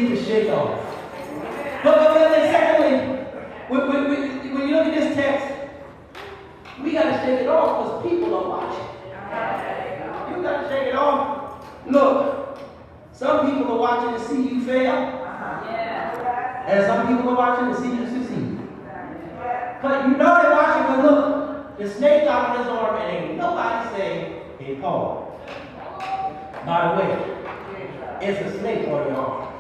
need to shake off. But then secondly, when you look at this text, we got to shake it off because people are watching. You got to shake it off. Look, some people are watching to see you fail. And some people are watching to see you succeed. But you know they're watching, but look, the snake got on his arm and ain't nobody say, hey, Paul, by the way, it's a snake on your arm.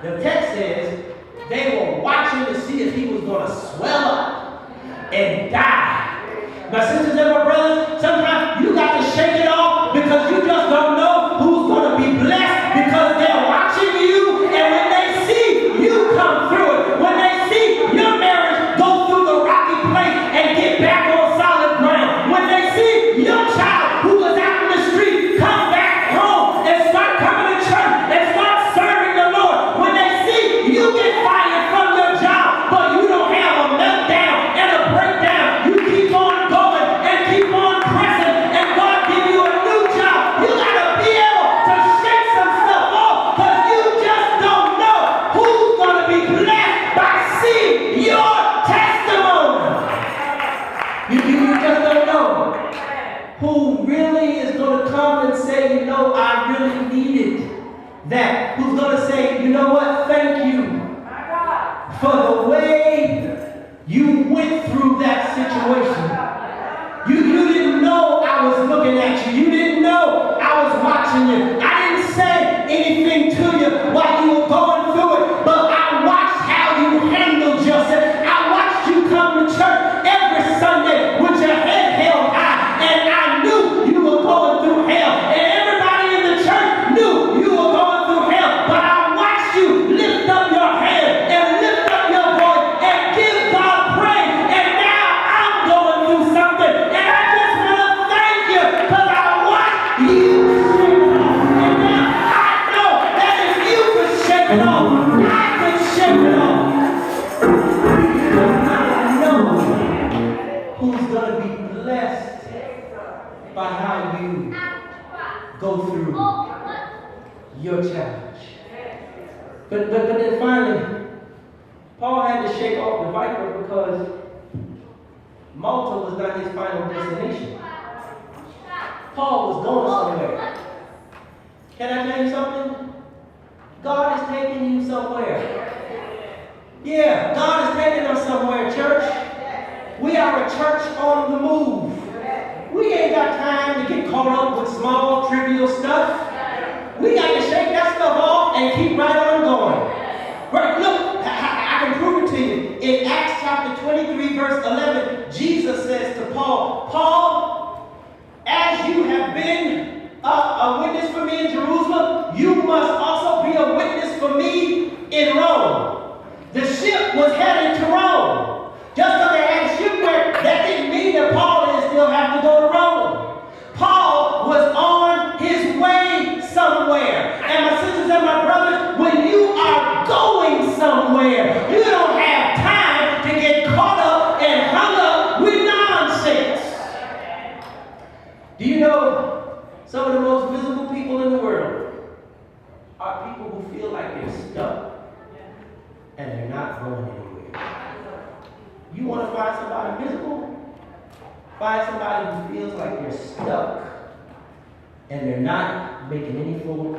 The text says they were watching to see if he was going to swell up and die. My sisters and my brothers, sometimes you got to shake it off because you just don't know who's going to be blessed because they're watching you, and when they see you come through it, when they see your marriage go through the rocky place and get back on solid ground, when they see your child who was out in the street come back home and start coming to church and start serving the Lord, when they see you get fired from your job but you don't have a meltdown and a breakdown, you keep on going and keep on pressing, and God give you a new job, you got to be able to shake some stuff off because you just don't know who's going to be blessed by seeing your testimony. You just don't know who really is going to come and say, you know, I really needed that. Who's going to say, you know what, thank you for the way you went through that situation. You didn't know I was looking at you. You didn't know I was watching you. I didn't say anything to you while you were going through it, but I watched how you handled yourself. I watched you come to church every Sunday with your head held high, and I knew you were going through hell, and everybody in the church knew you were going through hell, but I watched you lift up your hand and lift up your voice and give God praise, and now I'm going through something, and I just want to thank you because I watched you shake it off, and now I know that if you could shake it off, I could shake it off. Because I know who's going to be blessed by how you go through your challenge. But then finally, Paul had to shake off the viper because Malta was not his final destination. Paul was going somewhere. Can I tell you something? God is taking you somewhere. Yeah, God is taking us somewhere, church. We are a church on the move. We ain't got time to get caught up with small, trivial stuff. We got to shake that stuff off and keep right on going. Right, look, I can prove it to you. In Acts chapter 23, verse 11, Jesus says to Paul, Paul, as you have been a witness for me in Jerusalem, you must also be a witness for me in Rome. The ship was headed to Rome. Just because they had a shipwreck, that didn't mean that Paul didn't still have to go to Rome. Paul was on his way somewhere. And my sisters and my brothers, when you are going somewhere, you don't have time to get caught up and hung up with nonsense. Do you know some of the most visible people in the world are people who feel like they're stuck and they're not going anywhere. You want to find somebody visible? Find somebody who feels like they're stuck and they're not making any forward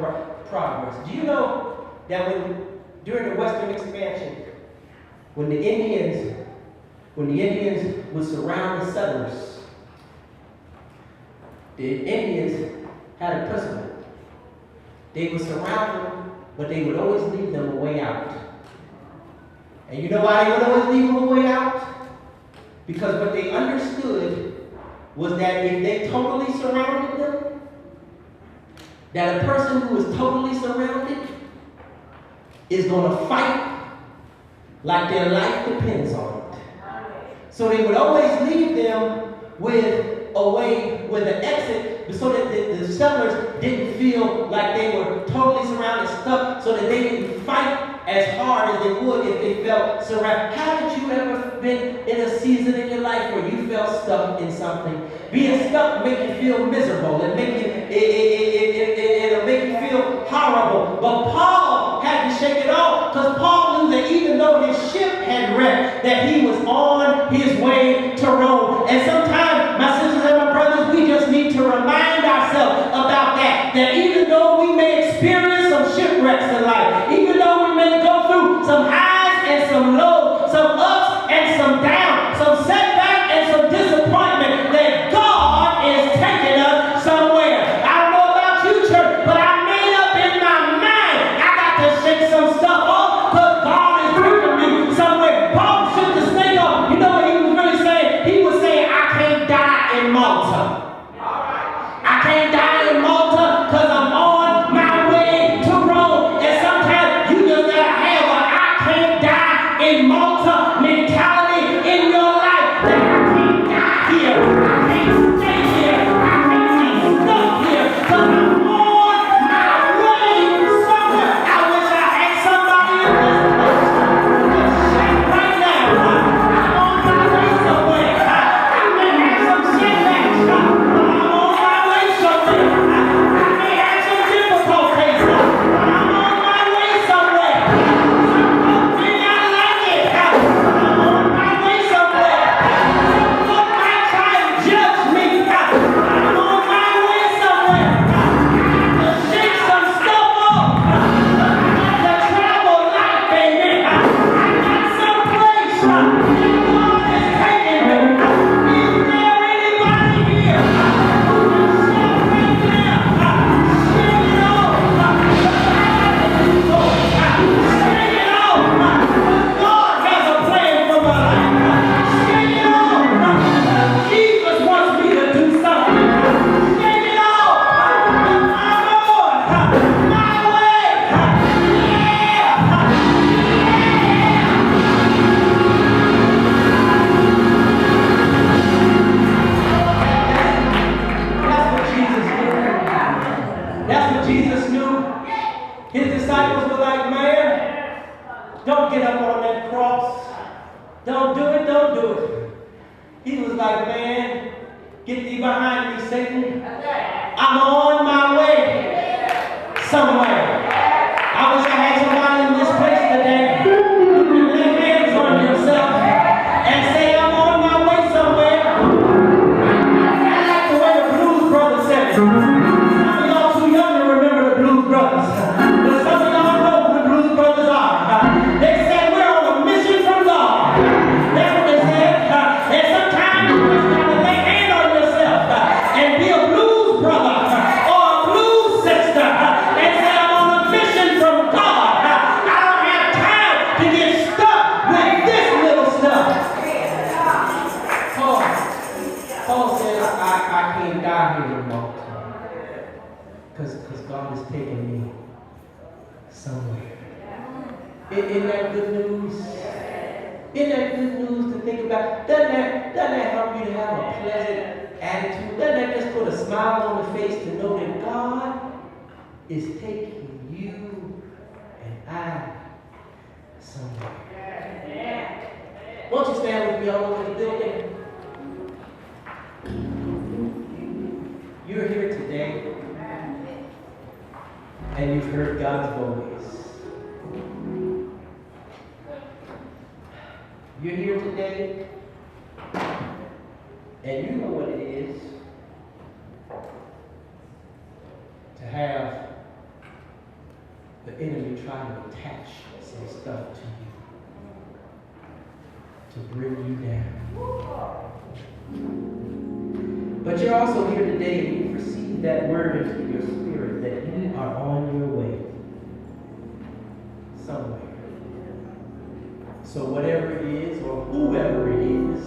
progress. Do you know that during the Western expansion, when the Indians would surround the settlers, the Indians had a principle. They would surround them, but they would always leave them a way out. And you know why they would always leave them a way out? Because what they understood was that if they totally surrounded them, that a person who is totally surrounded is going to fight like their life depends on it. So they would always leave them with a way, with an exit, so that the settlers didn't feel like they were totally surrounded, stuck, so that they didn't fight as hard as they would if they felt surrounded. Haven't you ever been in a season in your life where you felt stuck in something? Being stuck make you feel miserable. It'll make you feel horrible. But Paul had to shake it off because Paul knew that even though his ship had wrecked, that he was on his way to Rome. And sometimes, my sisters and my brothers, we just need to remind ourselves about that. That even though we may experience some shipwrecks in life, even though we may go through some highs and some lows, some ups and some downs, some setback and some disappointment, that God is taking us somewhere. I don't know about you, church, but I made up in my mind I got to shake some stuff off because God is bringing me somewhere. Paul shook the snake off. You know what he was really saying? He was saying, I can't die in Malta. I can't die in Malta because I'm on my way to Rome. And sometimes you just gotta have a I can't die in Malta mentality in your life. That I can't die here. I can't stay here. I can't be stuck here because I'm on my way somewhere. I wish I had somebody in this place to shake right now. I'm on my way somewhere. I may have some setbacks, but I'm on my way somewhere. I may have some difficulties, but I'm on my way somewhere. Some folks may not like it, but I'm on my way somewhere. Some folks might try to judge me, but I'm on my way somewhere. I have to shake some stuff off. I got to travel light, baby. I got some place that God is taking me. Is there anybody here who can shout right now? Shake it off. Shake it off. God has a plan for my life. Shake it off. Jesus wants me to do something. Shake it off. I'm on my way. That's what Jesus knew. That's what Jesus knew. His disciples were like, man, don't get up on that cross. Don't do it, don't do it. He was like, man, get thee behind me, Satan. I'm on my way somewhere. I wish I had somebody in this place today who can lay hands on yourself and say, I'm on my way somewhere. I like the way the Blues Brothers said it. Some of y'all too young to remember the Blues Brothers. But some of y'all know who the Blues Brothers are. They said we're on a mission from God. That's what they said. And sometimes you just got to lay hand on yourself and be a blues brother or a blues sister and say, I'm on a mission from God. I don't have time to get stuck with this little stuff. Paul says, I can't die here in Malta because God is taking me somewhere. Isn't that good news? Isn't that good news to think about? Doesn't that help you to have a pleasant attitude? Doesn't that just put a smile on the face to know that God is taking you and I somewhere? Won't you stand with me all over the building? You're here today and you've heard God's voice. You're here today, and you know what it is to have the enemy try to attach some stuff to you, to bring you down. But you're also here today, and you receive that word into your spirit that you are on your way somewhere. So whatever it is, or whoever it is,